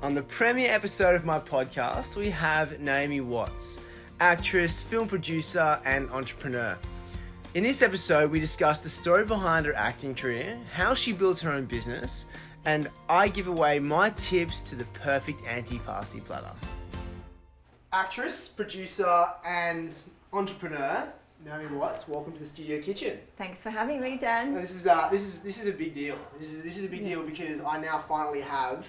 On the premiere episode of my podcast, we have Naomi Watts, actress, film producer, and entrepreneur. In this episode, we discuss the story behind her acting career, how she built her own business, and I give away my tips to the perfect antipasti platter. Actress, producer, and entrepreneur, Naomi Watts, welcome to the studio kitchen. Thanks for having me, Dan. This is a big deal. This is a big deal because I now finally have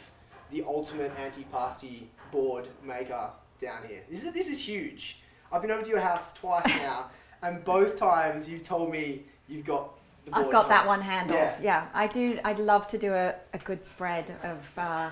the ultimate antipasti board maker down here. This is huge. I've been over to your house twice now, and both times you've told me you've got the board. I've got that one handled. Yeah. I do. I'd love to do a good spread of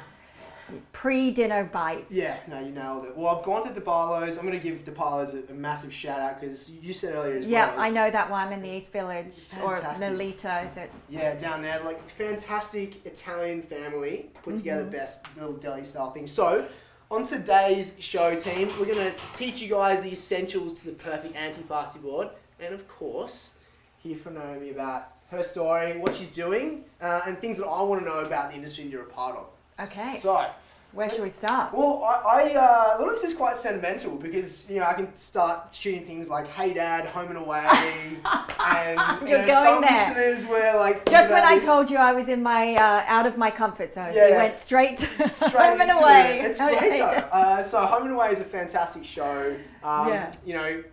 pre-dinner bites. Yeah, no, you nailed it. Well, I've gone to DeParlo's. I'm going to give DeParlo's a massive shout out because you said earlier as well. Yeah, I know that one in the East Village, Fantastic. or Nolita, is it? Yeah, down there, like fantastic Italian family put together best little deli style thing. So, on today's show, team, we're going to teach you guys the essentials to the perfect antipasti board, and of course, hear from Naomi about her story, what she's doing, and things that I want to know about the industry that you're a part of. Okay. So, where should we start? well, a lot of this is quite sentimental because, I can start shooting things like Hey Dad, Home and Away, and You're going some there. listeners were like... Just when I told you I was in my out of my comfort zone, we went straight to Home and into Away. It's great though. So Home and Away is a fantastic show. Globally,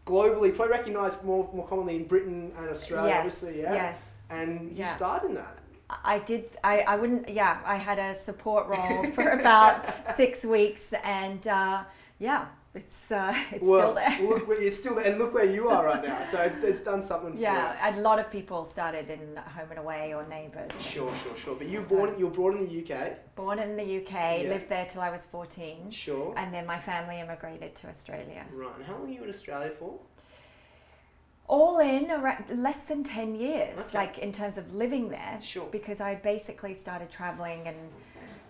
probably recognised more commonly in Britain and Australia, Yes, obviously, yeah. yes. And you started in that. I did. I wouldn't. Yeah, I had a support role for about 6 weeks, and it's still there. Look, it's still there, and look where you are right now. So it's done something. Yeah, a lot of people started in Home and Away or Neighbours. Sure. But you were born in the UK. Born in the UK, lived there till I was 14. Sure. And then my family immigrated to Australia. Right. And how long were you in Australia for? All in around less than 10 years, Okay. like in terms of living there. Sure. Because I basically started traveling and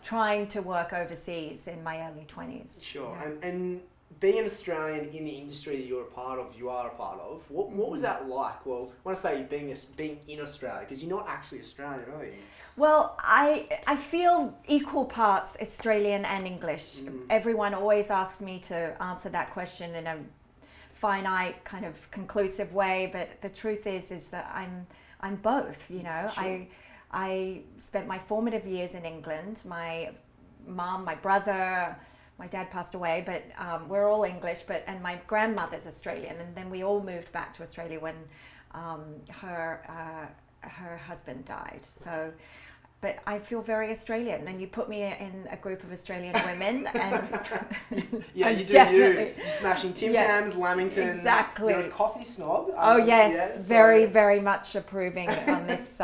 trying to work overseas in my early 20s. Sure. Yeah. And being an Australian in the industry that you are a part of, what was that like? Well, when I say being in Australia, because you're not actually Australian, are you? Well, I feel equal parts Australian and English. Everyone always asks me to answer that question in a finite kind of conclusive way, but the truth is that I'm both, Sure. I spent my formative years in England. My mom, my brother, my dad passed away, but we're all English, and my grandmother's Australian, and then we all moved back to Australia when her husband died. So, but I feel very Australian, and you put me in a group of Australian women, and yeah, I'm you do. definitely- You're smashing Tim Tams, Lamingtons. Exactly. You're a coffee snob. Oh yes, yeah, so- very, very much approving on this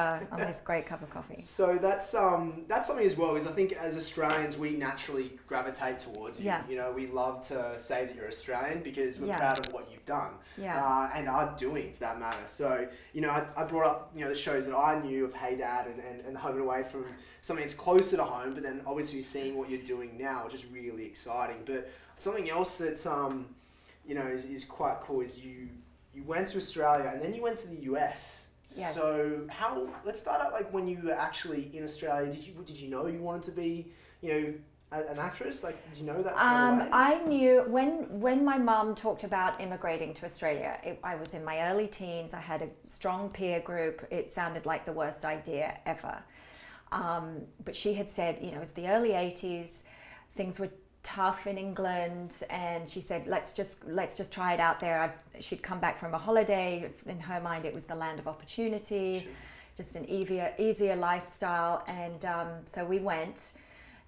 great cup of coffee. So that's something as well, is I think as Australians we naturally gravitate towards you. Yeah. We love to say that you're Australian because we're Yeah. proud of what you've done. Yeah. And are doing for that matter. So, I brought up, the shows that I knew of Hey Dad and Home and Away from something that's closer to home, but then obviously seeing what you're doing now, which is really exciting. But something else that's, is quite cool is you went to Australia and then you went to the US. Yes. So let's start out like when you were actually in Australia. Did you know you wanted to be, an actress? Like, did you know that straight away? I knew when my mum talked about immigrating to Australia, I was in my early teens. I had a strong peer group. It sounded like the worst idea ever. But she had said, it was the early 80s, things were tough in England, and she said, let's just try it out there. She'd come back from a holiday. In her mind, it was the land of opportunity, Sure. just an easier lifestyle. And so we went.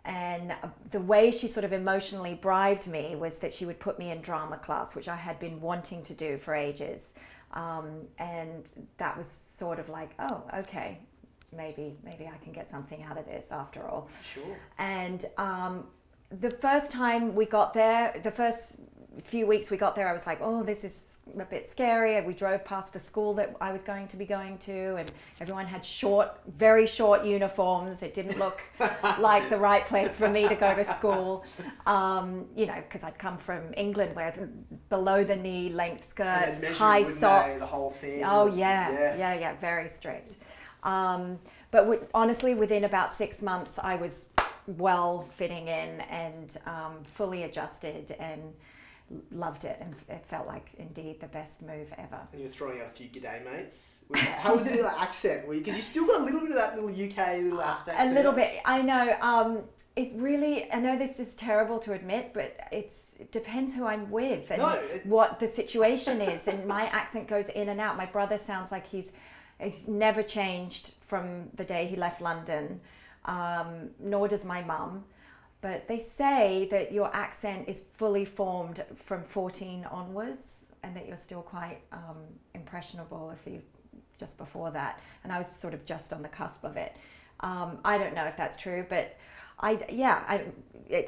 And the way she sort of emotionally bribed me was that she would put me in drama class, which I had been wanting to do for ages. And that was sort of like, oh, okay, maybe I can get something out of this after all. Sure. And the first time we got there, the first few weeks we got there, I was like, oh, this is a bit scary. We drove past the school that I was going to be going to, and everyone had very short uniforms. It didn't look like the right place for me to go to school, because I'd come from England where below the knee length skirts, high socks. The whole thing. Oh yeah, very strict. But honestly, within about 6 months, I was well fitting in and fully adjusted, and loved it, and it felt like indeed the best move ever. And you were throwing out a few g'day mates. How was the little accent? Because you still got a little bit of that little UK little aspect. A little bit, I know. It really, I know this is terrible to admit, but it depends who I'm with and what the situation is. And my accent goes in and out. My brother sounds like he's never changed from the day he left London, nor does my mum. But they say that your accent is fully formed from 14 onwards, and that you're still quite impressionable if you just before that. And I was sort of just on the cusp of it. I don't know if that's true, but I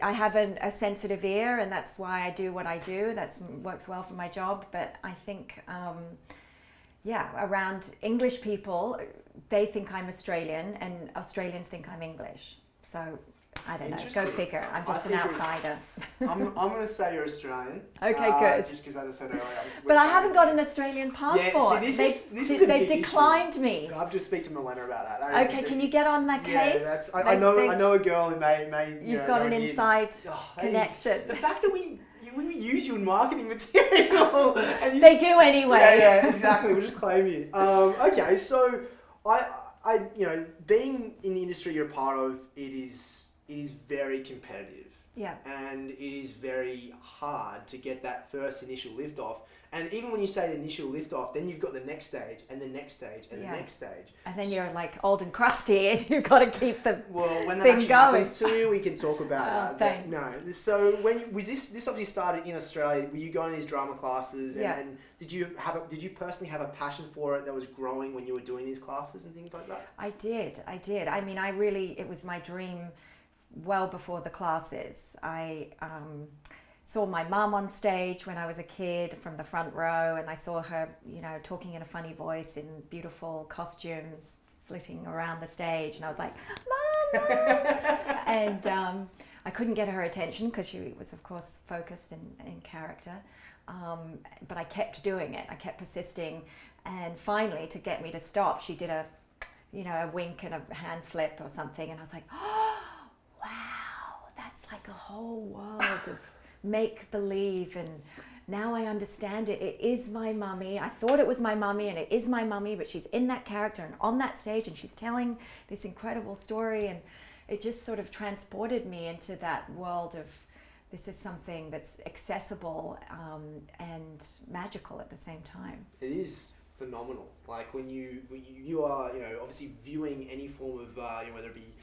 have a sensitive ear, and that's why I do what I do. That works well for my job. But I think, around English people, they think I'm Australian, and Australians think I'm English. So I don't know. Go figure. I'm just an outsider. I'm going to say you're Australian. Okay, good. Just because, as I said earlier. But I haven't got an Australian passport. Yeah, see, they've declined me. I'll have to speak to Milena about that. Okay, can you get on that case? Yeah, I know a girl who may. You've got an inside connection. The fact that we use you in marketing material. And they do anyway. Yeah, exactly. We'll just claim you. Okay, so I being in the industry you're a part of, it is very competitive. Yeah. And it is very hard to get that first initial lift off. And even when you say the initial lift off, then you've got the next stage and the next stage and the next stage. And then you're like old and crusty, and you've got to keep the when that thing actually going. happens to you, we can talk about that. Thanks. No. So when was this obviously started in Australia? Were you going to these drama classes? And did you personally have a passion for it that was growing when you were doing these classes and things like that? I did. I mean, it was my dream. Well before the classes, I saw my mum on stage when I was a kid from the front row, and I saw her, talking in a funny voice in beautiful costumes, flitting around the stage, and I was like, "Mama!" And I couldn't get her attention because she was, of course, focused in character. But I kept doing it. I kept persisting, and finally, to get me to stop, she did a wink and a hand flip or something, and I was like, "Oh, wow, that's like a whole world of make-believe, and now I understand it. It is my mummy. I thought it was my mummy, and it is my mummy, but she's in that character and on that stage, and she's telling this incredible story." And it just sort of transported me into that world of, this is something that's accessible and magical at the same time. It is phenomenal. Like when you are, obviously viewing any form of, whether it be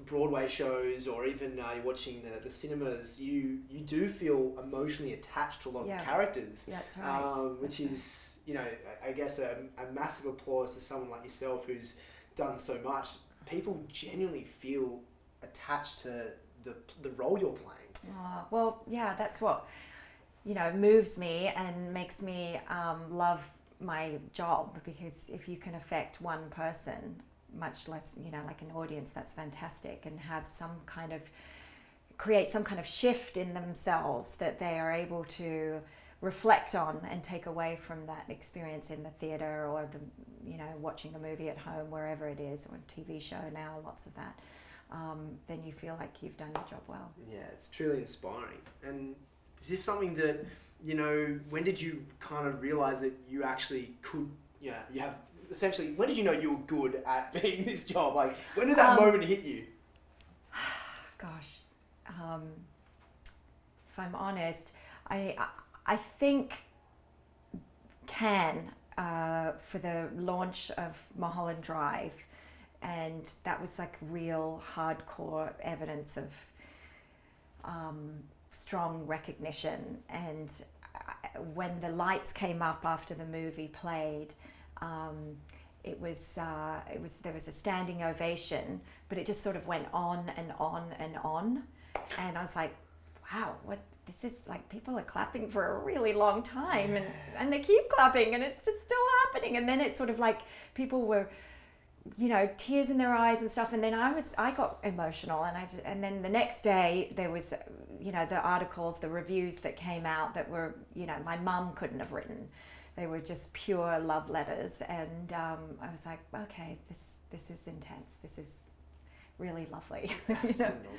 Broadway shows or even you're watching the cinemas, you do feel emotionally attached to a lot of characters. That's right. Which is, I guess a massive applause to someone like yourself who's done so much. People genuinely feel attached to the role you're playing. Well, that's what moves me and makes me love my job, because if you can affect one person, much less, like an audience, that's fantastic, and have create some kind of shift in themselves that they are able to reflect on and take away from that experience in the theatre or watching a movie at home, wherever it is, or a TV show now, lots of that, then you feel like you've done your job well. Yeah, it's truly inspiring. And is this something that, when did you kind of realise that you actually could, you have, essentially, when did you know you were good at being this job? Like, when did that moment hit you? Gosh, if I'm honest, I think Cannes, for the launch of Mulholland Drive, and that was like real hardcore evidence of strong recognition. And when the lights came up after the movie played, there was a standing ovation, but it just sort of went on and on and on, and I was like, wow, this is like, people are clapping for a really long time, and they keep clapping, and it's just still happening. And then it's sort of like people were, tears in their eyes and stuff, and then I got emotional, and then the next day there was, the articles, the reviews that came out that were, my mum couldn't have written. They were just pure love letters, and I was like, okay, this is intense. really lovely. That's phenomenal.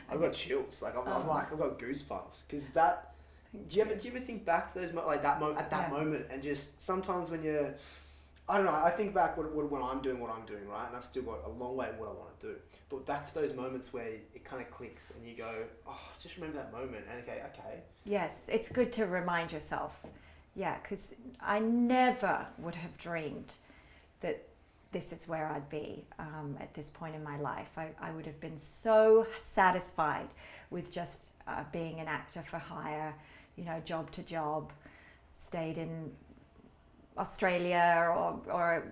I've got chills. Like I'm like I've got goosebumps because that. Do you ever think back to those at that moment and just sometimes when you're, I don't know, I think back when I'm doing what I'm doing, right, and I've still got a long way in what I want to do, but back to those moments where it kind of clicks and you go, oh, just remember that moment and okay. Yes, it's good to remind yourself. Yeah, because I never would have dreamed that this is where I'd be at this point in my life. I would have been so satisfied with just being an actor for hire, job to job, stayed in Australia or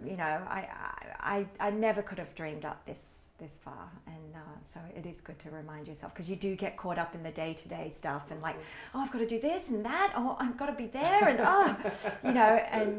I never could have dreamed up this far, and so it is good to remind yourself because you do get caught up in the day-to-day stuff and like, oh, I've got to do this and that, oh, I've got to be there and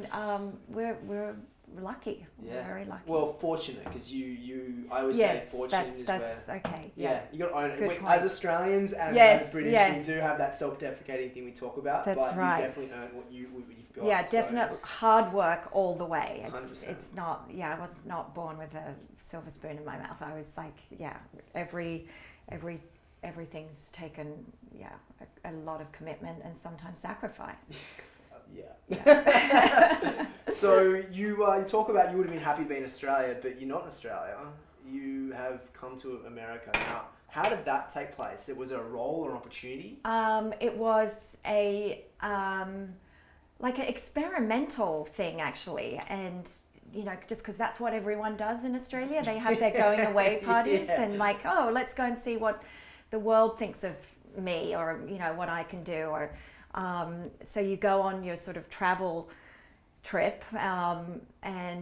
and we're lucky. Yeah. We're very lucky. Well, fortunate because I always say fortunate is that's where. Okay. Yeah, you got to own Good it. point. As Australians and as British, we do have that self-deprecating thing we talk about. That's but right. you definitely earn what you've got. Yeah, definite hard work all the way. 100%. It's not. Yeah, I was not born with a silver spoon in my mouth. I was like, everything's taken. Yeah, a lot of commitment and sometimes sacrifice. Yeah. So you talk about you would have been happy being in Australia, but you're not in Australia. You have come to America now. How did that take place? Was it a role or an opportunity? It was like an experimental thing actually, and just because that's what everyone does in Australia. They have their going away parties and like, oh, let's go and see what the world thinks of me or what I can do or. So you go on your sort of travel trip and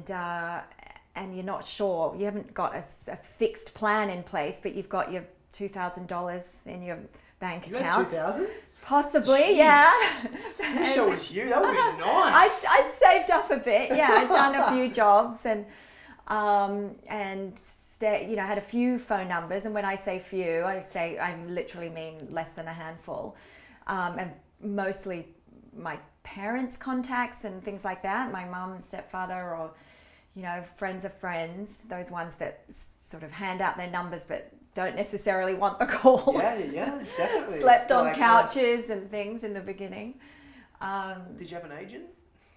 you're not sure. You haven't got a fixed plan in place, but you've got your $2,000 in your bank account. $2,000? Possibly, Jeez. yeah. I wish I was you. That would be nice. I'd saved up a bit. Yeah, I'd done a few jobs and had a few phone numbers. And when I say few, I literally mean less than a handful. And mostly my parents' contacts and things like that, my mum and stepfather or, friends of friends, those ones that sort of hand out their numbers but don't necessarily want the call. Yeah, definitely. Slept on couches and things in the beginting. Did you have an agent?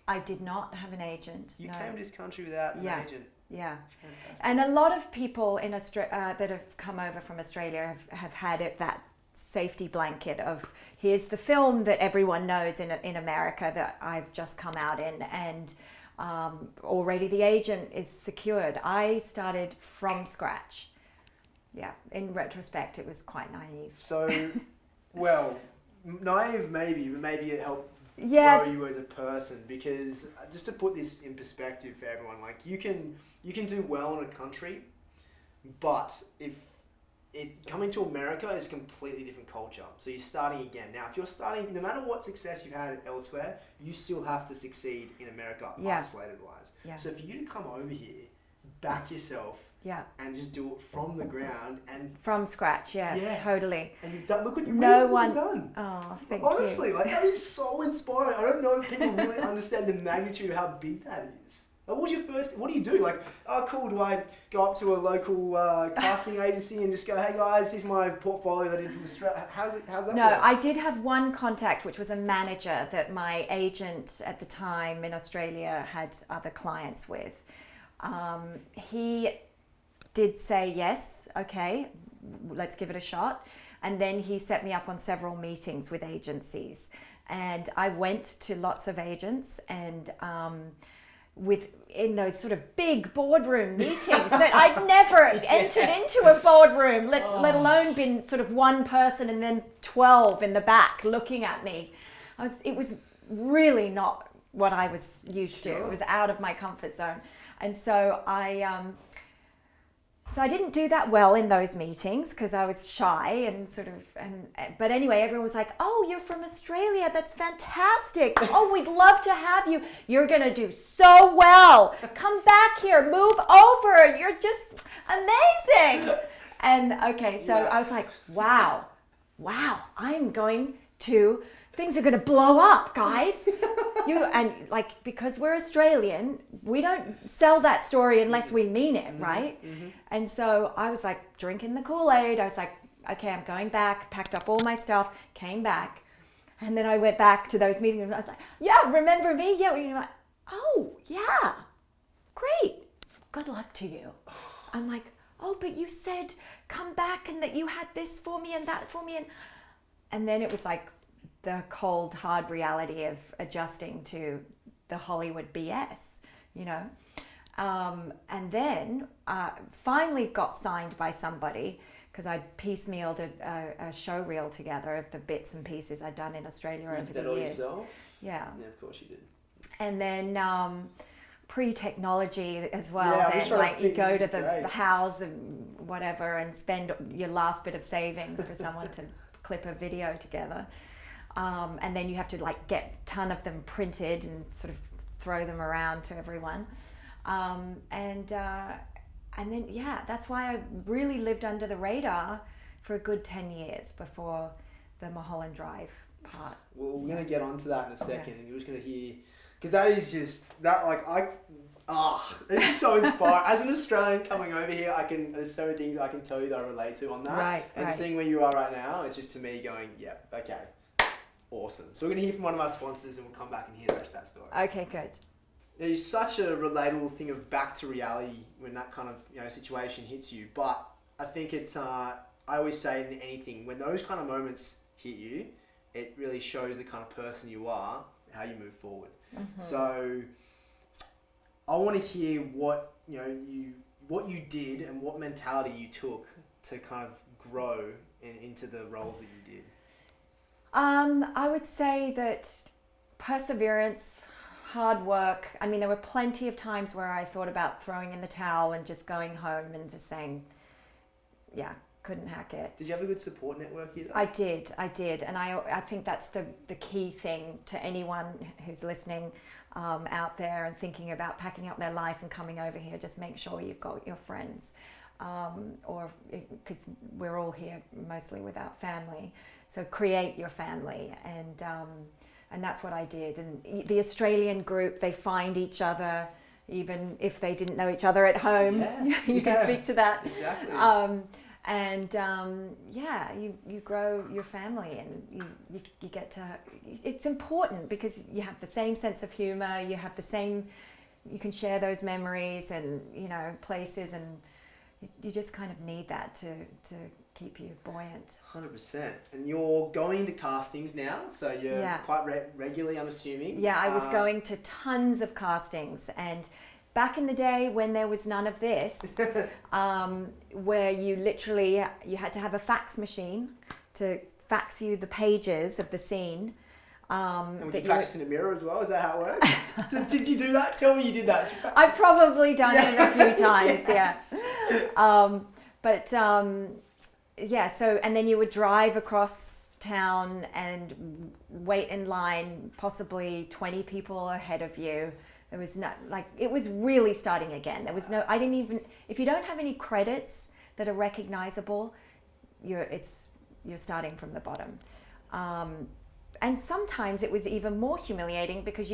I did not have an agent. You came to this country without an agent? Yeah. Fantastic. And a lot of people in Australia that have come over from Australia have had that safety blanket of here's the film that everyone knows in America that I've just come out in, and already the agent is secured. I started from scratch. Yeah, in retrospect, it was quite naive. So, well, naive maybe, but maybe it helped grow you as a person, because just to put this in perspective for everyone, like you can do well in a country, but coming to America is a completely different culture. So you're starting again. Now, if you're starting, no matter what success you've had elsewhere, you still have to succeed in America, isolated wise. Yeah. So for you to come over here, back yourself, and just do it from the ground and from scratch, totally. And you've done. Look what you've done. Oh, thank you. Honestly, like that is so inspiring. I don't know if people really understand the magnitude of how big that is. Like, what was your first? What do you do? Like, oh, cool. Do I go up to a local casting agency and just go, hey guys, here's my portfolio that I did from Australia? How's that work? No, I did have one contact, which was a manager that my agent at the time in Australia had other clients with. He did say yes, okay, let's give it a shot. And then he set me up on several meetings with agencies. And I went to lots of agents and in those sort of big boardroom meetings that I'd never entered into a boardroom, let alone been sort of one person and then 12 in the back looking at me. It was really not what I was used to. It was out of my comfort zone. And so I didn't do that well in those meetings because I was shy and but anyway, everyone was like, oh, you're from Australia. That's fantastic. Oh, we'd love to have you. You're going to do so well. Come back here, move over. You're just amazing. And okay, so I was like, wow, I'm going to things are going to blow up, guys. Because we're Australian, we don't sell that story unless we mean it, right? And so I was like drinking the Kool-Aid. I was like, okay, I'm going back, packed up all my stuff, came back. And then I went back to those meetings and I was like, yeah, remember me? Yeah. And you're like, oh, yeah, great. Good luck to you. I'm like, oh, but you said come back and that you had this for me and that for me. And then it was like the cold, hard reality of adjusting to the Hollywood BS, you know. And then finally got signed by somebody because I'd piecemealed a show reel together of the bits and pieces I'd done in Australia over the years. You did that all yourself? Yeah. Yeah, of course you did. And then pre-technology as well. Yeah, then like you go to the house and whatever and spend your last bit of savings for someone to clip a video together. And then you have to like get a ton of them printed and sort of throw them around to everyone. And then, yeah, that's why I really lived under the radar for a good 10 years before the Mulholland Drive part. Well, we're going to get onto that in a second, and you're just going to hear, because that is just, that like, it's just so inspiring. As an Australian coming over here, there's so many things I can tell you that I relate to on that. Right, and seeing where you are right now, it's just to me going, yeah, okay, awesome. So we're going to hear from one of our sponsors, and we'll come back and hear the rest of that story. Okay, good. There's such a relatable thing of back to reality when that kind of situation hits you. But I think it's, I always say in anything, when those kind of moments hit you, it really shows the kind of person you are, how you move forward. Mm-hmm. So I want to hear what you did and what mentality you took to kind of grow into the roles that you did. I would say that perseverance, hard work. I mean, there were plenty of times where I thought about throwing in the towel and just going home and just saying, yeah, couldn't hack it. Did you have a good support network here though? I did. And I think that's the key thing to anyone who's listening out there and thinking about packing up their life and coming over here. Just make sure you've got your friends, because we're all here mostly without family. So create your family, and that's what I did. And the Australian group, they find each other, even if they didn't know each other at home. Yeah. You can speak to that. Exactly. You grow your family, and you get to. It's important because you have the same sense of humor. You have the same. You can share those memories and places, and you just kind of need that to keep you buoyant. 100%. And you're going to castings now, so you're quite regularly, I'm assuming. Yeah, I was going to tons of castings, and back in the day when there was none of this, where you had to have a fax machine to fax you the pages of the scene. And would you practice in a mirror as well? Is that how it works? So did you do that? Tell me you did that. I've probably done it a few times, yes. So, and then you would drive across town and wait in line, possibly 20 people ahead of you. There was it was really starting again. There was if you don't have any credits that are recognizable, you're starting from the bottom. And sometimes it was even more humiliating because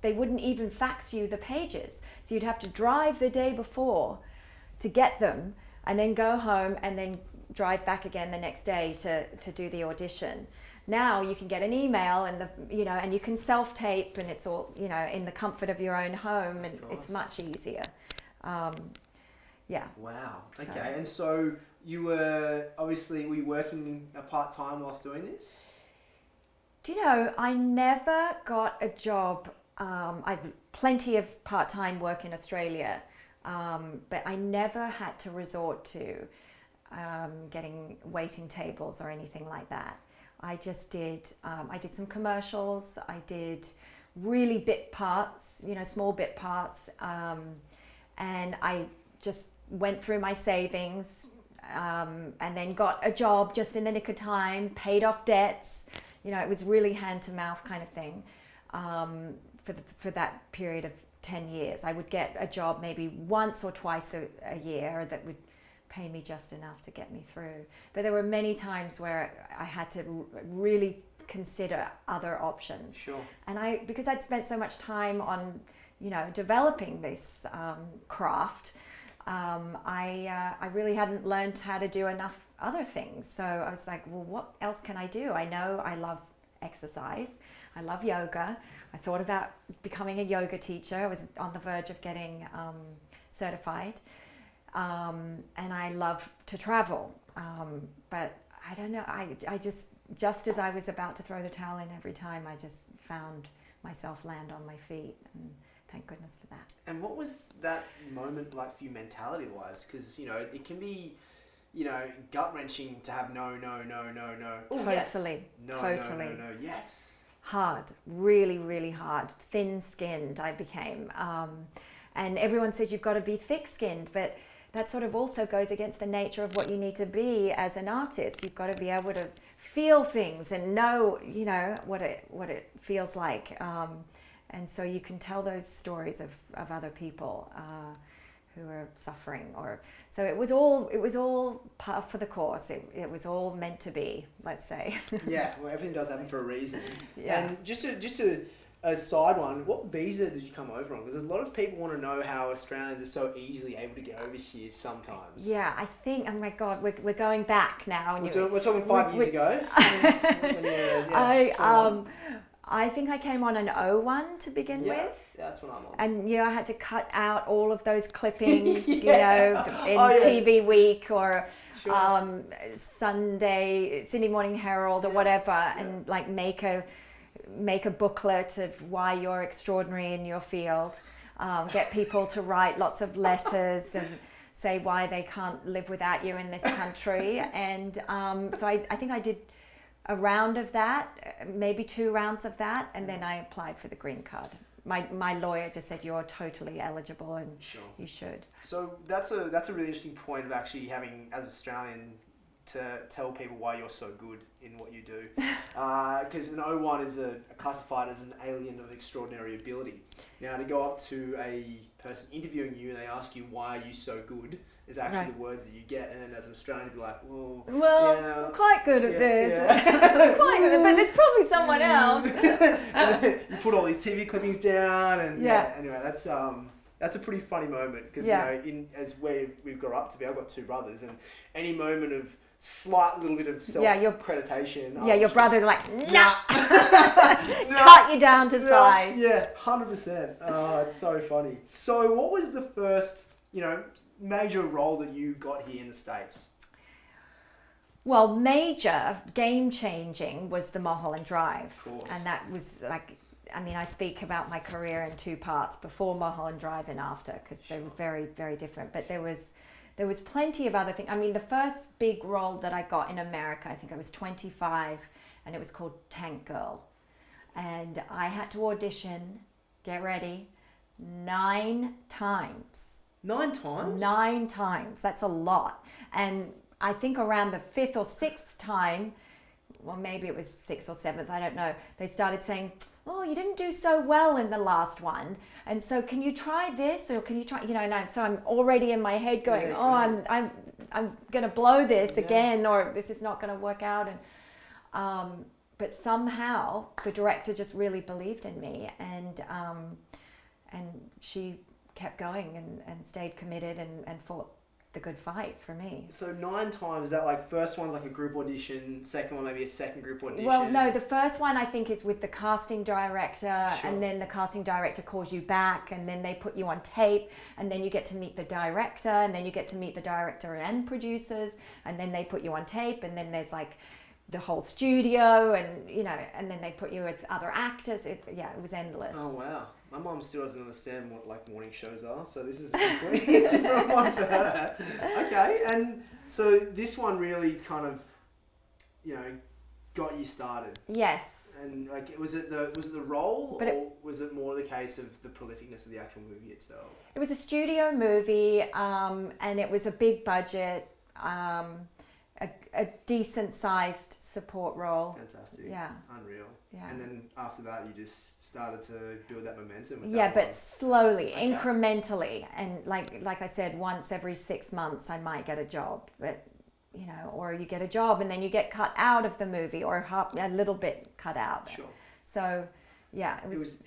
they wouldn't even fax you the pages. So you'd have to drive the day before to get them and then go home and then drive back again the next day to do the audition. Now you can get an email and you can self-tape, and it's all, in the comfort of your own home, and it's much easier. Wow. Okay. And so were you working part-time whilst doing this? Do you know, I never got a job. I've plenty of part-time work in Australia, but I never had to resort to getting waiting tables or anything like that. I just did, I did some commercials, I did really bit parts, small bit parts, and I just went through my savings, and then got a job just in the nick of time, paid off debts. It was really hand to mouth kind of thing. For that period of 10 years, I would get a job maybe once or twice a year that would pay me just enough to get me through. But there were many times where I had to really consider other options. Sure. And because I'd spent so much time on, developing this craft, I really hadn't learned how to do enough other things. So I was like, well, what else can I do? I know I love exercise. I love yoga. I thought about becoming a yoga teacher. I was on the verge of getting certified. And I love to travel. But I don't know, I just as I was about to throw the towel in every time, I just found myself land on my feet. And thank goodness for that. And what was that moment like for you mentality-wise? Because, it can be, gut-wrenching to have no. Ooh, totally. Yes. No, Totally. no, yes. Hard, really, really hard. Thin-skinned I became. And everyone says you've got to be thick-skinned, but that sort of also goes against the nature of what you need to be as an artist. You've got to be able to feel things and know, what it feels like. And so you can tell those stories of other people who are suffering, so it was all part for the course. It was all meant to be, let's say. Yeah, well, everything does happen for a reason. Yeah. And just a side one, what visa did you come over on? Because a lot of people want to know how Australians are so easily able to get over here sometimes. Yeah, I think, oh my God, we're going back now. And we're talking 5 years ago. I think I came on an O1 to begin with. Yeah, that's what I'm on. And I had to cut out all of those clippings, in yeah. TV Week or Sure. Sydney Morning Herald or whatever, and like make a booklet of why you're extraordinary in your field. Get people to write lots of letters and say why they can't live without you in this country. And so I think I did a round of that, maybe 2 rounds of that, and then I applied for the green card. My lawyer just said you're totally eligible and you should. So that's a really interesting point of actually having, as an Australian, to tell people why you're so good in what you do. Because an O1 is classified as an alien of extraordinary ability. Now, to go up to a person interviewing you and they ask you why are you so good is actually the words that you get. And then as an Australian, you'd be like, I'm quite good at this. Yeah. Quite good, but it's probably someone else. You put all these TV clippings down and anyway, that's a pretty funny moment because as we grow up to be, I've got 2 brothers, and any moment of slight little bit of self-accreditation. Your brother's like, nah. Cut you down to size. Yeah, 100%. Oh, it's so funny. So what was the first, major role that you got here in the States? Well, major, game-changing was the Mulholland Drive. Of course. And that was I speak about my career in 2 parts, before Mulholland Drive and after, because they were very, very different. But there was plenty of other things. The first big role that I got in America, I think I was 25, and it was called Tank Girl. And I had to audition, get ready, 9 times. 9 times? 9 times. That's a lot. And I think around the 5th or 6th time, well, maybe it was 6th or 7th, I don't know, they started saying, oh, you didn't do so well in the last one, and so can you try this, or can you try, and so I'm already in my head going, I'm going to blow this again, or this is not going to work out. And but somehow the director just really believed in me, and she kept going and stayed committed and fought the good fight for me. So 9 times, is that like first one's like a group audition, second one maybe a second group audition? Well, no, the first one I think is with the casting director, Sure. and then the casting director calls you back, and then they put you on tape, and then you get to meet the director, and then you get to meet the director and producers, and then they put you on tape, and then there's like the whole studio, and and then they put you with other actors. It was endless. Oh wow. My mum still doesn't understand what like morning shows are, so this is a completely different one for her. Okay, and so this one really kind of, got you started. Yes. And like, was it the role, or was it more the case of the prolificness of the actual movie itself? It was a studio movie, and it was a big budget, a decent sized support role. Fantastic. Yeah. Unreal. Yeah. And then after that, you just started to build that momentum. With but one. slowly, incrementally, and like I said, once every 6 months I might get a job, but you know, or you get a job and then you get cut out of the movie, or a little bit cut out. Sure. So yeah, it was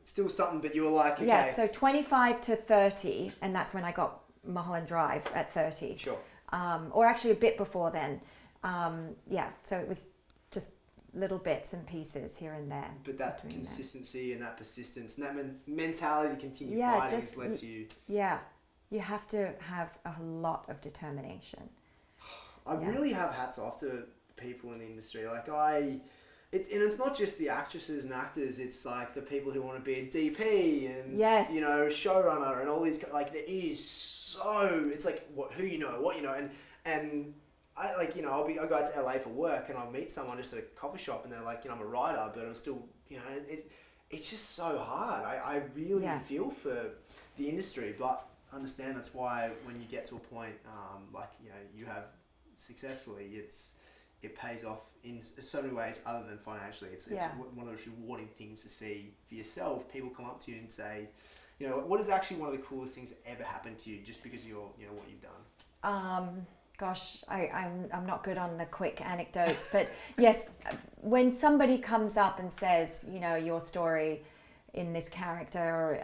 still something, but you were like, okay. Yeah, so 25 to 30, and that's when I got Mulholland Drive at 30. Sure. Or actually a bit before then. So it was just little bits and pieces here and there. But that consistency and that persistence and that mentality to continue fighting has led to you. Yeah, you have to have a lot of determination. I really have hats off to people in the industry. Like it's not just the actresses and actors. It's like the people who want to be a DP and you know, showrunner and all these. Like it is so. It's like what you know, and I like, you know, I'll go out to LA for work and I'll meet someone just at a coffee shop and they're like, you know, I'm a writer, but I'm still, you know, it's just so hard. I really feel for the industry, but understand that's why when you get to a point like, you know, you have successfully, it pays off in so many ways other than financially. It's one of those rewarding things to see for yourself. People come up to you and say, you know, what is actually one of the coolest things that ever happened to you just because you're, you know, what you've done? Gosh, I'm not good on the quick anecdotes, but yes, when somebody comes up and says, you know, your story in this character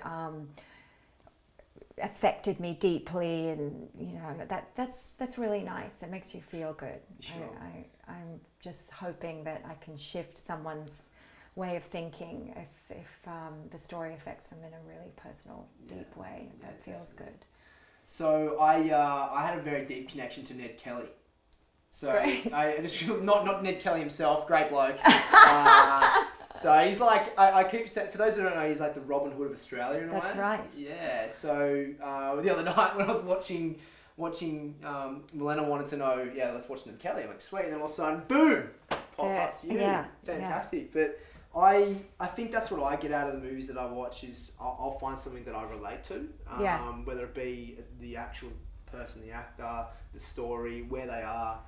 affected me deeply, and you know, that's really nice. It makes you feel good. Sure. I'm just hoping that I can shift someone's way of thinking if the story affects them in a really personal, deep way. That feels good. So I had a very deep connection to Ned Kelly. So great. I just not Ned Kelly himself, great bloke. So he's like, I keep saying, for those who don't know, he's like the Robin Hood of Australia in a way. That's right. Yeah. So the other night when I was watching Milena wanted to know, let's watch Ned Kelly. I'm like, sweet. And then all of a sudden, boom, pop past you. Yeah. Fantastic. Yeah. But I think that's what I get out of the movies that I watch is I'll find something that I relate to, whether it be the actual person, the actor, the story, where they are,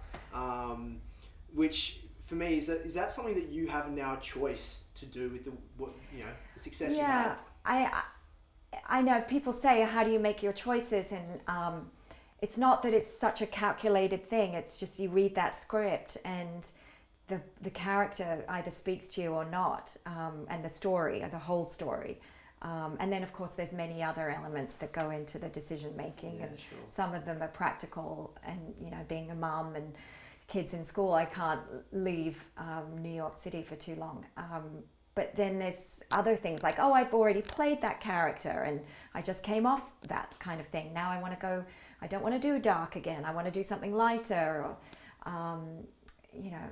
which for me is that something that you have now a choice to do with the success you have? I know people say, how do you make your choices? And it's not that it's such a calculated thing. It's just you read that script and the character either speaks to you or not, and the story, or the whole story. And then, of course, there's many other elements that go into the decision making, and some of them are practical. And you know, being a mum and kids in school, I can't leave New York City for too long. But then there's other things like, I've already played that character and I just came off that kind of thing. Now I want to go. I don't want to do dark again. I want to do something lighter, or you know.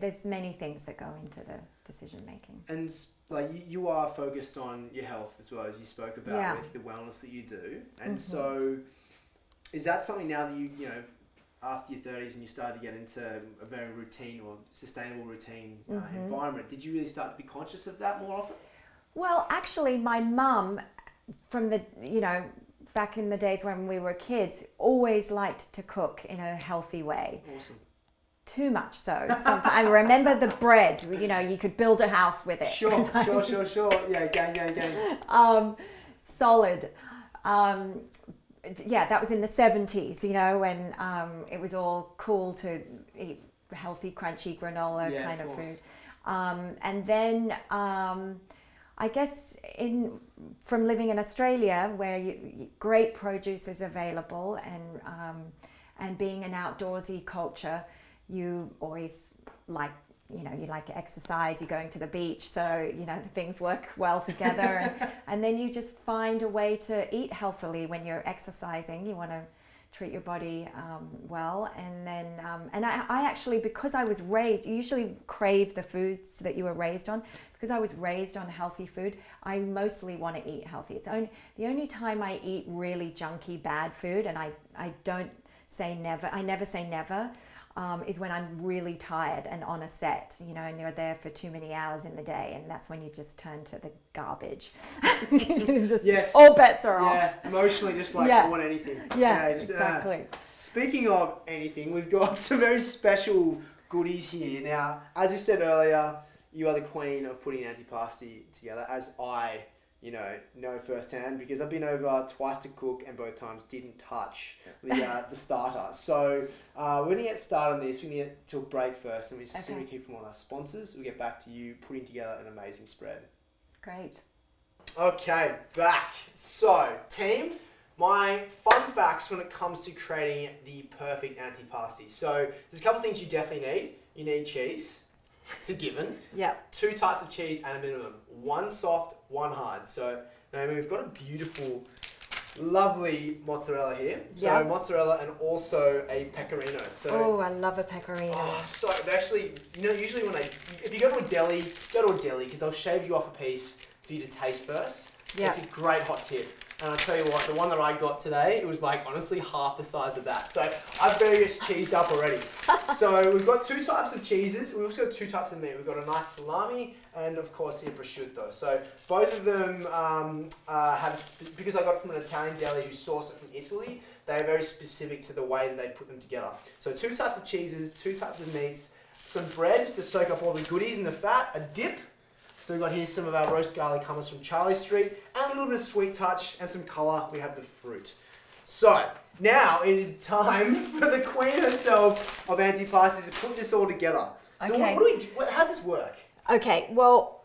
There's many things that go into the decision making. And like you are focused on your health as well, as you spoke about with the wellness that you do. And so is that something now that you know, after your 30s and you started to get into a very routine or sustainable routine environment, did you really start to be conscious of that more often? Well, actually my mum, from the, you know, back in the days when we were kids, always liked to cook in a healthy way. Awesome. Too much so. Sometimes I remember the bread. You know, you could build a house with it. Sure. Yeah, gang. Solid. That was in the 70s. You know, when it was all cool to eat healthy, crunchy granola kind of food. And then I guess from living in Australia, where great produce is available, and being an outdoorsy culture. You always like, you know, you like exercise, you're going to the beach, so, you know, things work well together. and then you just find a way to eat healthily when you're exercising. You want to treat your body well. And then, and I actually, because I was raised, you usually crave the foods that you were raised on. Because I was raised on healthy food, I mostly want to eat healthy. It's the only time I eat really junky, bad food, and I don't say never, I never say never, is when I'm really tired and on a set, you know, and you're there for too many hours in the day, and that's when you just turn to the garbage. All bets are off. Yeah, emotionally just like, I want anything. Exactly. Speaking of anything, we've got some very special goodies here. Now, as we said earlier, you are the queen of putting Antipasti together, as I know firsthand, because I've been over twice to cook and both times didn't touch the starter. So we're going to get started on this. We're going to get to a break first, and we just hear from one of our sponsors. We'll get back to you putting together an amazing spread. Great. Okay, back. So, team, my fun facts when it comes to creating the perfect antipasti. So there's a couple of things you definitely need. You need cheese. It's a given. Yeah. 2 types of cheese at a minimum. 1 soft, 1 hard. So, Naomi, we've got a beautiful, lovely mozzarella here. So mozzarella and also a pecorino. So, I love a pecorino. Oh, so actually, usually if you go to a deli, because they'll shave you off a piece for you to taste first. Yeah. It's a great hot tip. And I'll tell you what, the one that I got today, it was like honestly half the size of that. So I've very cheesed up already. So we've got 2 types of cheeses. We've also got 2 types of meat. We've got a nice salami and of course here prosciutto. So both of them because I got it from an Italian deli who sourced it from Italy, they're very specific to the way that they put them together. So 2 types of cheeses, 2 types of meats, some bread to soak up all the goodies and the fat, a dip. So we've got here some of our roast garlic hummus from Charlie Street, and a little bit of sweet touch and some colour. We have the fruit. So now it is time for the queen herself of antipastis to put this all together. So what do we do? How does this work? Okay, well,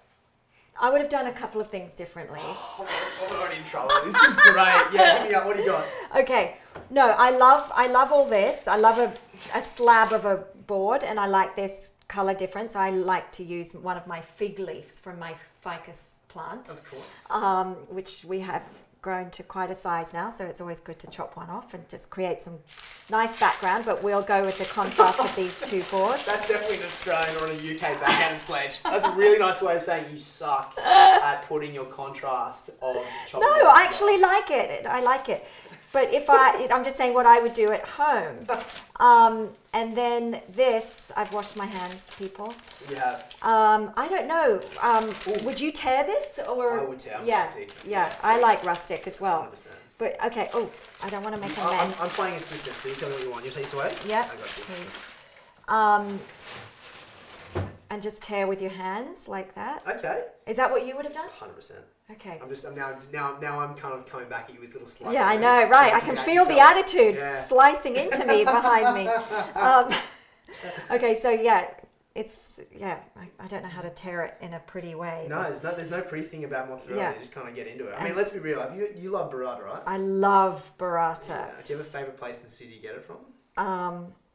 I would have done a couple of things differently. I'm already in trouble. This is great. Yeah, hit me up. What do you got? Okay, no, I love all this. I love a slab of a board, and I like this color difference. I like to use one of my fig leaves from my ficus plant. Of course. Which we have grown to quite a size now, so it's always good to chop one off and just create some nice background, but we'll go with the contrast of these 2 boards. That's definitely an Australian or an UK backhand sledge. That's a really nice way of saying you suck at putting your contrast of chopping. No, I actually like it. I like it. But I'm just saying what I would do at home. And then this, I've washed my hands, people. Yeah. I don't know. Would you tear this or? I would tear. Rustic. Yeah. I like rustic as well. 100%. But okay. Oh, I don't want to make a mess. I'm playing assistant, so you tell me what you want. You take this away. Yeah. I got you. Please. And just tear with your hands like that. Okay. Is that what you would have done? 100%. Okay. I'm now I'm kind of coming back at you with little slices. Yeah, I know, right? I can feel the attitude slicing into me behind me. Okay, so I don't know how to tear it in a pretty way. No, there's no pretty thing about mozzarella. Yeah. You just kind of get into it. I mean, let's be real. You love burrata, right? I love burrata. Yeah. Do you have a favourite place in the city you get it from?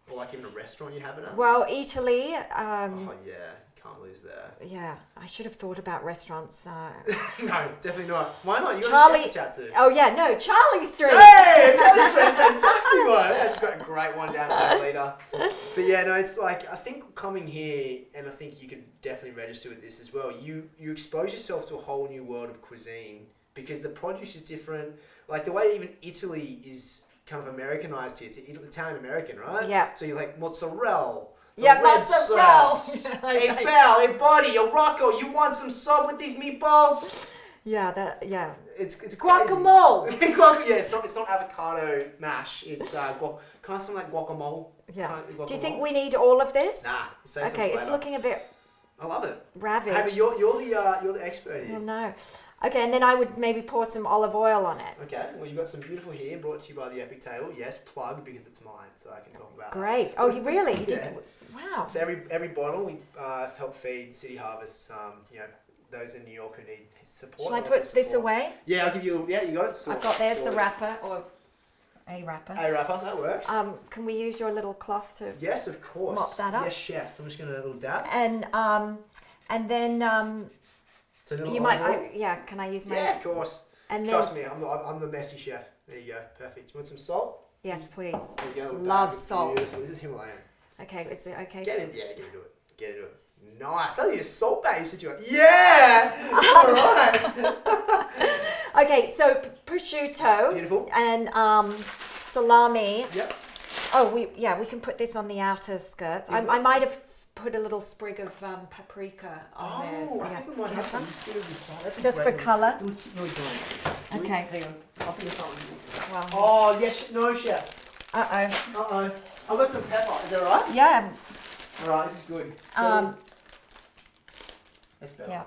Or like even a restaurant you have it at? Well, Italy. Oh yeah. Can't lose there. Yeah, I should have thought about restaurants. No, definitely not. Why not? You got Charlie, a chef to chat to. Oh yeah, no, Charlie Street. Hey, Charlie Street, fantastic one. That's a great one down there later. But yeah, no, it's like I think coming here, and I think you can definitely register with this as well. You expose yourself to a whole new world of cuisine because the produce is different. Like the way even Italy is kind of Americanized here. It's Italian American, right? Yeah. So you're like mozzarella. Yeah, mozzarella. Hey, Belle, hey, buddy, yo, Rocco, you want some sub with these meatballs? Yeah, It's guacamole. Yeah, it's not avocado mash. It's kind of something like guacamole. Yeah. Guacamole. Do you think we need all of this? Nah. Okay, it's looking a bit. I love it. Ravaged. Hey, but you're the expert here. Oh no. Okay, and then I would maybe pour some olive oil on it. Okay, well you've got some beautiful here brought to you by the Epic Table. Yes, plug because it's mine, so I can talk about Great. that. Oh, you really? You Yeah. did. Wow. So every bottle we help feed City Harvest. Those in New York who need support. Shall I put this away? Yeah, I'll give you. Yeah, you got it. I've got there's the wrapper or a wrapper. A wrapper, that works. Can we use your little cloth to? Yes, of course. Mop that up. Yes, chef. I'm just gonna little dab. And then So you might. Can I use my? Yeah, of course. And trust me, I'm the messy chef. There you go. Perfect. You want some salt? Yes, please. There you go. Love salt. Beautiful. This is Himalayan. Okay, is it okay? Get into it. Get into it. Nice. That'll be a salt-based situation. Yeah! All right. Okay, so prosciutto. Beautiful. And salami. Yep. Oh, we can put this on the outer skirts. I might have put a little sprig of paprika on there. Oh, I think we might have some. That's just for colour. Okay. Hang on. I think it's something. Wow. Oh, yes. No, chef. Uh-oh. I've got some pepper. Is that right? Yeah. All right, this is good. That's better. Yeah,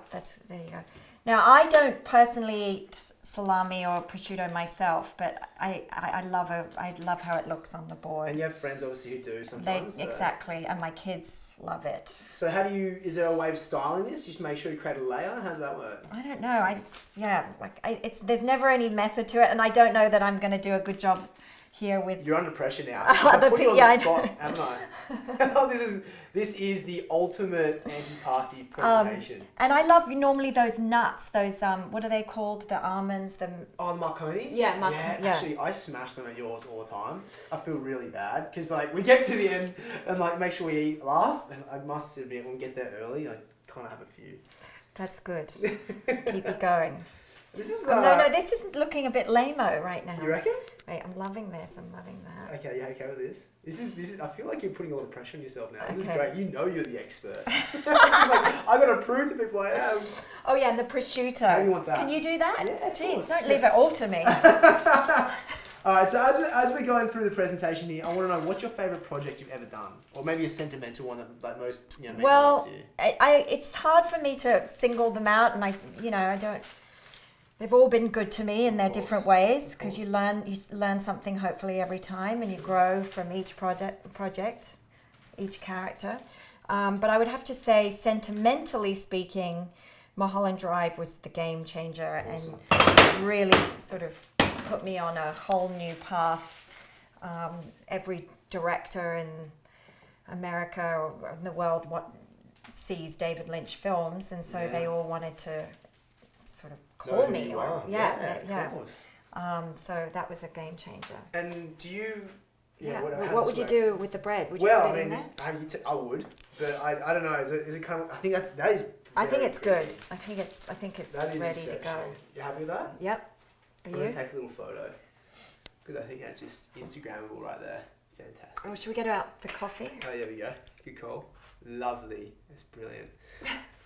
there you go. Now, I don't personally eat salami or prosciutto myself, but I love how it looks on the board. And you have friends obviously who do sometimes. Exactly, and my kids love it. So is there a way of styling this? Just make sure you create a layer? How's that work? I don't know. There's never any method to it, and I don't know that I'm going to do a good job here with... You're under pressure now. I'm putting you on the spot, haven't I? This is the ultimate antipasti presentation. And I love normally those nuts, those what are they called? The almonds, the marconi? Yeah, actually, I smash them at yours all the time. I feel really bad because we get to the end and make sure we eat last. And I must admit, when we get there early, I kind of have a few. That's good. Keep it going. This is no, this is looking a bit lame-o right now. You reckon? Wait, I'm loving this. I'm loving that. Okay, you okay with this? This is. I feel like you're putting a lot of pressure on yourself now. This is Okay. great. You know you're the expert. She's I got to prove to people I am. Oh yeah, and the prosciutto. How do you want that? Can you do that? Yeah, of Jeez, course. don't leave it all to me. All right. So as we're going through the presentation here, I want to know what's your favorite project you've ever done, or maybe a sentimental one that most means a lot to you. It's hard for me to single them out, and I don't. They've all been good to me in their different ways because you learn something hopefully every time, and you grow from each project, each character. But I would have to say, sentimentally speaking, Mulholland Drive was the game changer. Awesome. And really sort of put me on a whole new path. Every director in America or in the world sees David Lynch films, and so they all wanted to sort of call me. Of course. So that was a game changer. And do you? What would you do with the bread? Would you put it in there? I would, but I don't know. Is it kind of? I think that is. I think it's pretty. good. I think it's That is ready to go. exceptional. You happy with that? Yep. Are I'm gonna you? take a little photo because I think that's just Instagrammable right there. Fantastic. Oh, should we get out the coffee? Oh, there we go. Good call. Lovely. That's brilliant.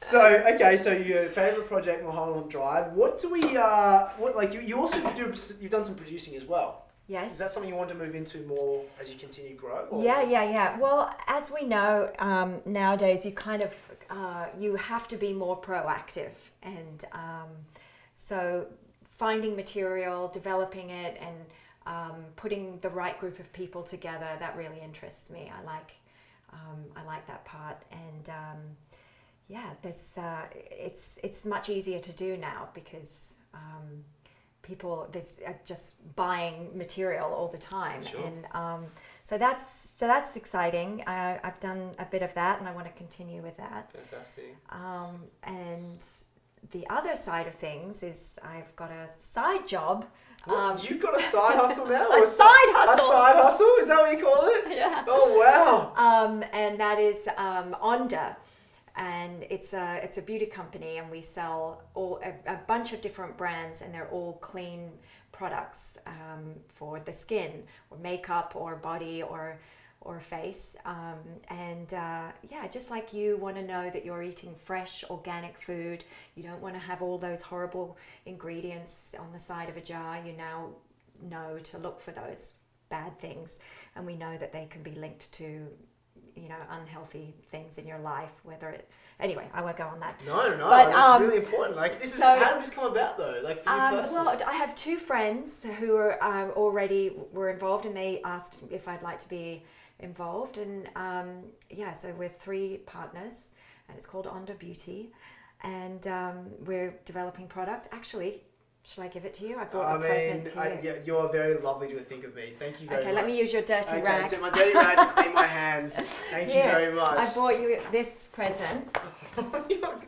So your favorite project, Mulholland Drive. What do we? You also you've done some producing as well. Yes. Is that something you want to move into more as you continue to grow? Or? Yeah. Well, as we know, nowadays you kind of you have to be more proactive, and so finding material, developing it, and putting the right group of people together, that really interests me. I like that part, and it's much easier to do now because people are just buying material all the time. Sure. And so that's exciting. I've done a bit of that, and I want to continue with that. Fantastic. And the other side of things is I've got a side job. You've got a side hustle now? A side hustle. A side hustle? Is that what you call it? Yeah. Oh, wow. And that is Onda. And it's a beauty company, and we sell a bunch of different brands, and they're all clean products for the skin or makeup or body or face. Just like you want to know that you're eating fresh, organic food. You don't want to have all those horrible ingredients on the side of a jar. You now know to look for those bad things, and we know that they can be linked to unhealthy things in your life, anyway, I won't go on that. No, but, it's really important. How did this come about though? For you personally? Well, I have two friends who are already were involved, and they asked if I'd like to be involved, and so we're 3 partners, and it's called Onda Beauty, and we're developing product. Actually, should I give it to you? I brought a present to you. You're very lovely to think of me. Thank you very much. Okay, let me use your dirty rag. My dirty rag to clean my hands. Thank you very much. I brought you this present.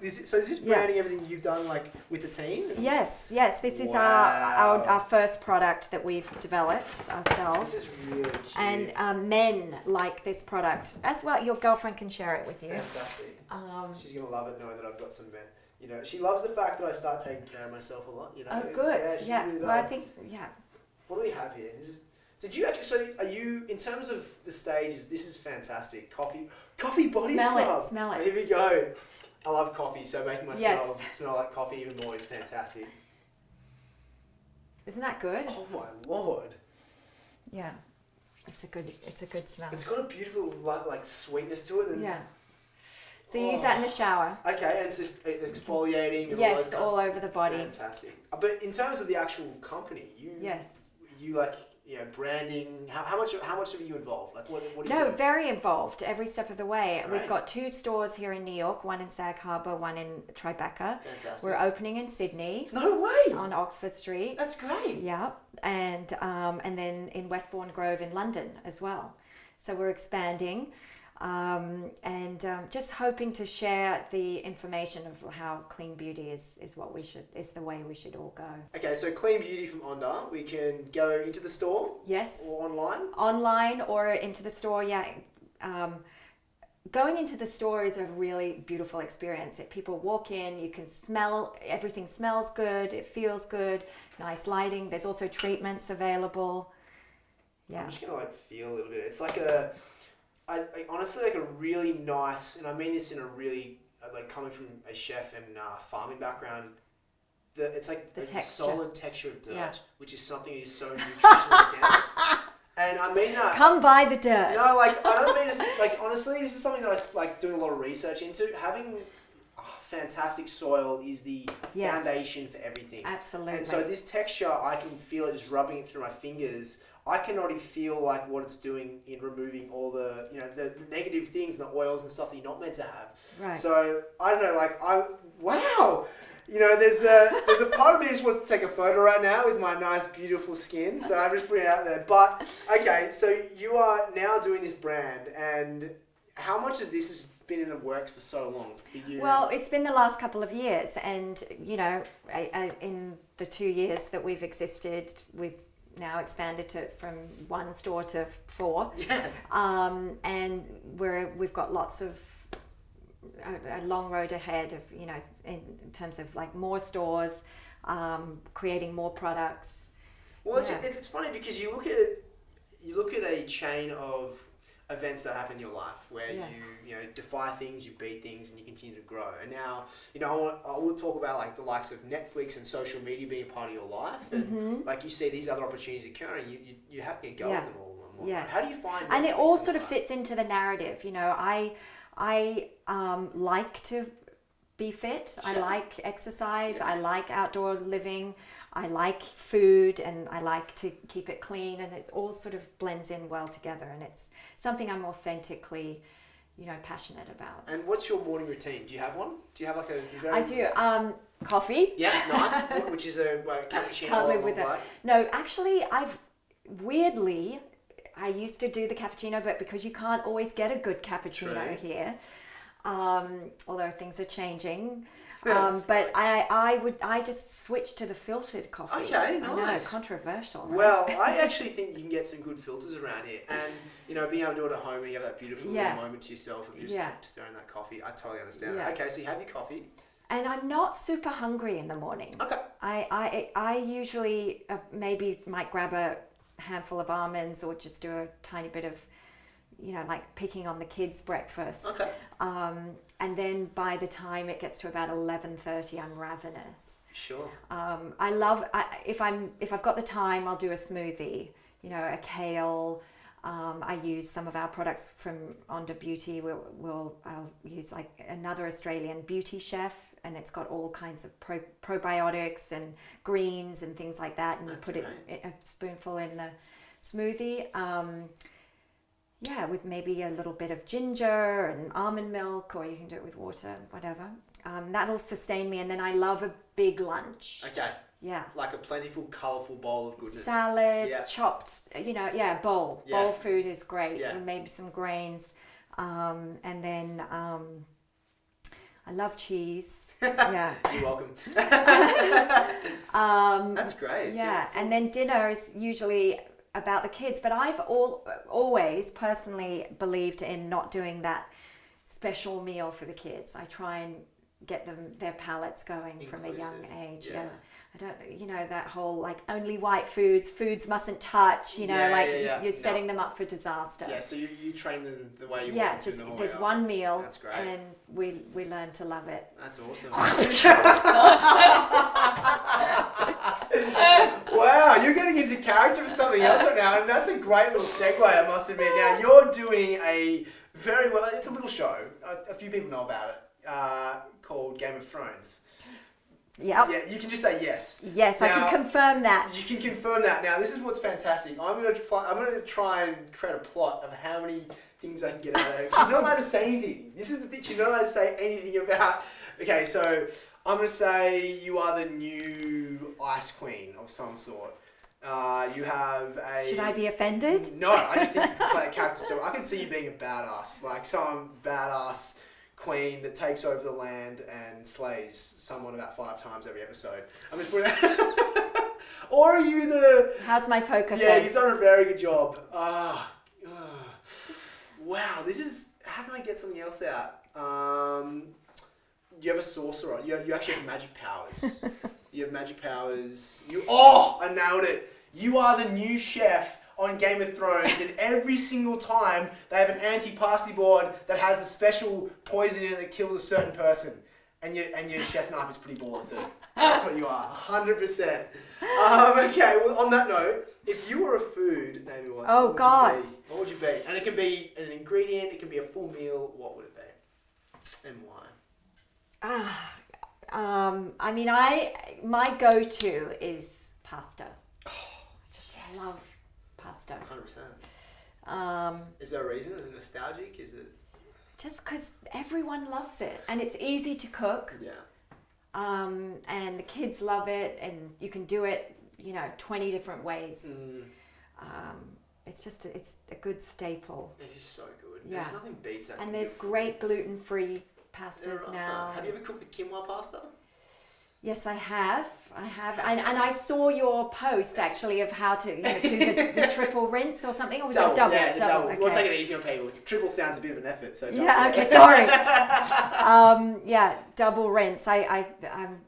Is this branding everything you've done with the team? Yes. This is our first product that we've developed ourselves. This is really cute. And men like this product as well. Your girlfriend can share it with you. Fantastic. She's gonna love it knowing that I've got some men. She loves the fact that I start taking care of myself a lot. Oh, good. Yeah. Really well, I think What do we have here? Did you actually? So, are you in terms of the stages? This is fantastic. Coffee body scrub. Smell it. Here we go. I love coffee, so making myself smell like coffee even more is fantastic. Isn't that good? Oh my lord. Yeah, it's a good smell. It's got a beautiful sweetness to it. And yeah. So you use that in the shower. Okay, and it's just exfoliating and all Yes, those kind all over the body. Fantastic. But in terms of the actual company, you like, you know, branding. How much are you involved? Like, what do you do? Very involved every step of the way. Great. We've got 2 stores here in New York, one in Sag Harbor, one in Tribeca. Fantastic. We're opening in Sydney. No way. On Oxford Street. That's great. Yeah, and then in Westbourne Grove in London as well. So we're expanding. And just hoping to share the information of how clean beauty is the way we should all go. Okay, so clean beauty from Onda, we can go into the store. Yes. Or Online or into the store. Yeah. Going into the store is a really beautiful experience. People walk in, you can smell, everything smells good, it feels good, nice lighting. There's also treatments available. Yeah. I'm just gonna like feel a little bit. It's like I honestly like a really nice, and I mean this in a really, like coming from a chef and farming background, it's like the solid texture of dirt, which is something that is so nutritionally dense. And I mean that. Come buy the dirt. No, like I don't mean it, like honestly, this is something that I like doing a lot of research into. Having fantastic soil is the foundation for everything. Absolutely. And so this texture, I can feel it just rubbing it through my fingers. I can already feel like what it's doing in removing all the, you know, the negative things and the oils and stuff that you're not meant to have. Right. So I don't know, like wow. You know, there's a part of me that just wants to take a photo right now with my nice, beautiful skin. So I'm just putting it out there. But okay, so you are now doing this brand, and how much has this been in the works for so long for you? Well, it's been the last couple of years, and you know, in the 2 years that we've existed, we've now expanded from 1 store to 4. Yeah. And we've got lots of a long road ahead of, you know, in terms of like more stores, creating more products. Well, it's funny because you look at a chain of events that happen in your life where you know, defy things, you beat things, and you continue to grow. And now, you know, I want to talk about like the likes of Netflix and social media being a part of your life, and like you see these other opportunities occurring, you have to go on them all. Yes. How do you find? And it all sort of fits into the narrative. You know, I like to be fit. Sure. I like exercise. Yeah. I like outdoor living. I like food, and I like to keep it clean, and it all sort of blends in well together, and it's something I'm authentically, you know, passionate about. And what's your morning routine? Do you have one? Do you have like a... I do. Coffee. Yeah, nice. Which is a cappuccino. Can't live with it. No, actually, weirdly, I used to do the cappuccino, but because you can't always get a good cappuccino here, although things are changing. But I just switched to the filtered coffee. Okay, nice. I know, controversial. Right? Well, I actually think you can get some good filters around here, and you know, being able to do it at home and you have that beautiful little moment to yourself of just stirring that coffee. I totally understand that. Okay, so you have your coffee. And I'm not super hungry in the morning. Okay. I usually maybe might grab a handful of almonds or just do a tiny bit of, you know, like picking on the kids' breakfast. Okay. And then by the time it gets to about 11:30, I'm ravenous. Sure. I love if I've got the time, I'll do a smoothie. You know, a kale. I use some of our products from Onda Beauty. I'll use like another Australian beauty chef, and it's got all kinds of probiotics and greens and things like that. And That's you put a spoonful in the smoothie. With maybe a little bit of ginger and almond milk, or you can do it with water, whatever. That'll sustain me, and then I love a big lunch. Okay. Yeah. Like a plentiful, colourful bowl of goodness. Salad, chopped, you know, bowl. Yeah. Bowl food is great. Yeah. And maybe some grains. And then I love cheese. Yeah. You're welcome. That's great. Yeah. And then dinner is usually about the kids, but I've always personally believed in not doing that special meal for the kids. I try and get their palates going from a young age. Yeah. I don't, you know, that whole like only white foods mustn't touch, you know, you're setting them up for disaster. Yeah, so you train them the way you want them to. Yeah, there's one meal. That's great. And we learn to love it. That's awesome. Wow, you're getting into character for something else right now, and that's a great little segue, I must admit. Now, you're doing a very well, it's a little show, a few people know about it, called Game of Thrones. Yep. Yeah, you can just say yes. Yes, now, I can confirm that. You can confirm that. Now, this is what's fantastic. I'm going to try and create a plot of how many things I can get out of her. She's not allowed to say anything. This is the thing. She's not allowed to say anything about... Okay, so I'm going to say you are the new Ice Queen of some sort. You have a... Should I be offended? No, I just think you can play a character. So I can see you being a badass. Like some badass queen that takes over the land and slays someone about 5 times every episode. I'm just putting Or are you the... How's my poker face? Yeah, you've done a very good job. Wow, this is... How can I get something else out? You have a sorcerer. You actually have magic powers. You have magic powers. I nailed it. You are the new chef on Game of Thrones, and every single time they have an antipasti board that has a special poison in it that kills a certain person. And your chef knife is pretty baller too. That's what you are, 100%. Okay, well, on that note, if you were a food, Naomi Watts, what would you be? And it can be an ingredient, it can be a full meal, what would it be? And why? I mean, my go-to is pasta. I love pasta. 100%. Is there a reason? Is it nostalgic? Is it... Just because everyone loves it and it's easy to cook. Yeah. And the kids love it, and you can do it, 20 different ways. It's a good staple. It is so good. Yeah. There's nothing beats that. And there's great gluten-free pastas now. Have you ever cooked with quinoa pasta? Yes, I have. And I saw your post actually of how to do the triple rinse or something. Or was it double? Yeah, double. Okay. We'll take it easy on people. Triple sounds a bit of an effort, so double. Yeah, okay, sorry. Double rinse. I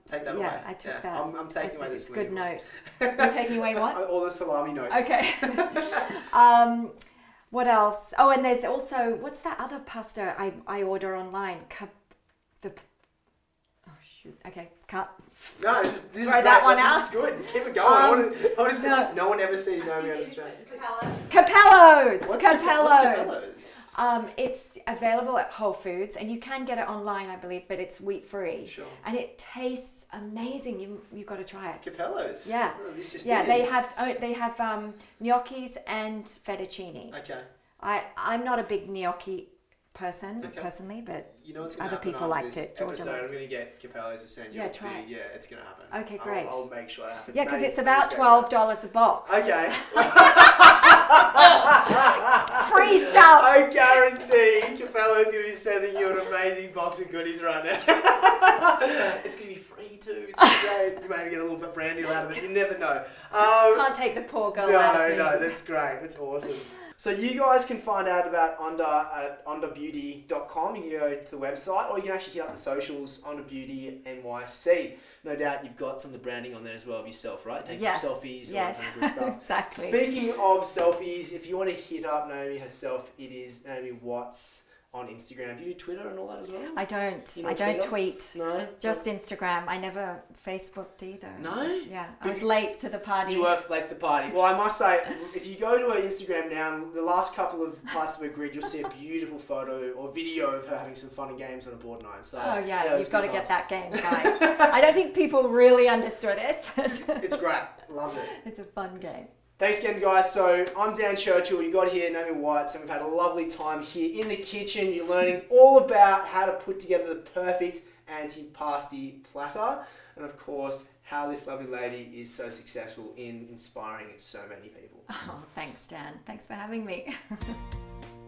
take that away. Yeah, I took that. I'm taking away the salami. Good note. You're taking away what? All the salami notes. Okay. What else? Oh, and there's also, what's that other pasta I order online? Okay, cut. No, this is Throw that one out. This is good. Keep it going. No one ever sees Naomi under stress. Capello's. What's Capello's? It's available at Whole Foods, and you can get it online, I believe, but it's wheat-free. Sure. And it tastes amazing. You've got to try it. Capello's? Yeah. Oh, they have gnocchis and fettuccine. Okay. I'm not a big gnocchi person personally, but other people liked it. Episode, I'm going to get Capello's to send you. Try it. Yeah, it's going to happen. Okay, great. I'll make sure that happens. Yeah, because it's about $12 a box. Okay. Free stuff. I guarantee Capello's going to be sending you an amazing box of goodies right now. It's going to be free too. It's great. You maybe get a little bit brand deal out of it. You never know. Can't take the poor girl out of me. No, that's great. That's awesome. So you guys can find out about Onda at ondabeauty.com. You can go to the website, or you can actually hit up the socials, Onda Beauty NYC. No doubt you've got some of the branding on there as well of yourself, right? Taking selfies, all that kind of good stuff. Exactly. Speaking of selfies, if you want to hit up Naomi herself, it is Naomi Watts on Instagram. Do you do Twitter and all that as well? I don't tweet. No? Just Instagram. I never Facebooked either. No? Yeah. I was late to the party. You were late to the party. Well, I must say, if you go to her Instagram now, the last couple of parts of her grid, you'll see a beautiful photo or video of her having some fun and games on a board night. So, you've got to get that game, guys. I don't think people really understood it, but it's great. Loved it. It's a fun game. Thanks again, guys. So I'm Dan Churchill. You got here Naomi Watts, and we've had a lovely time here in the kitchen. You're learning all about how to put together the perfect antipasti platter, and of course, how this lovely lady is so successful in inspiring so many people. Oh, thanks, Dan. Thanks for having me.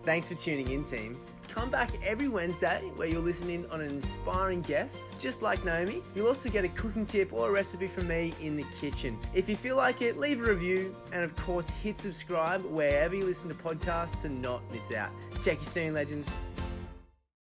Thanks for tuning in, team. Come back every Wednesday where you'll listen in on an inspiring guest, just like Naomi. You'll also get a cooking tip or a recipe from me in the kitchen. If you feel like it, leave a review, and of course, hit subscribe wherever you listen to podcasts to not miss out. Check you soon, legends.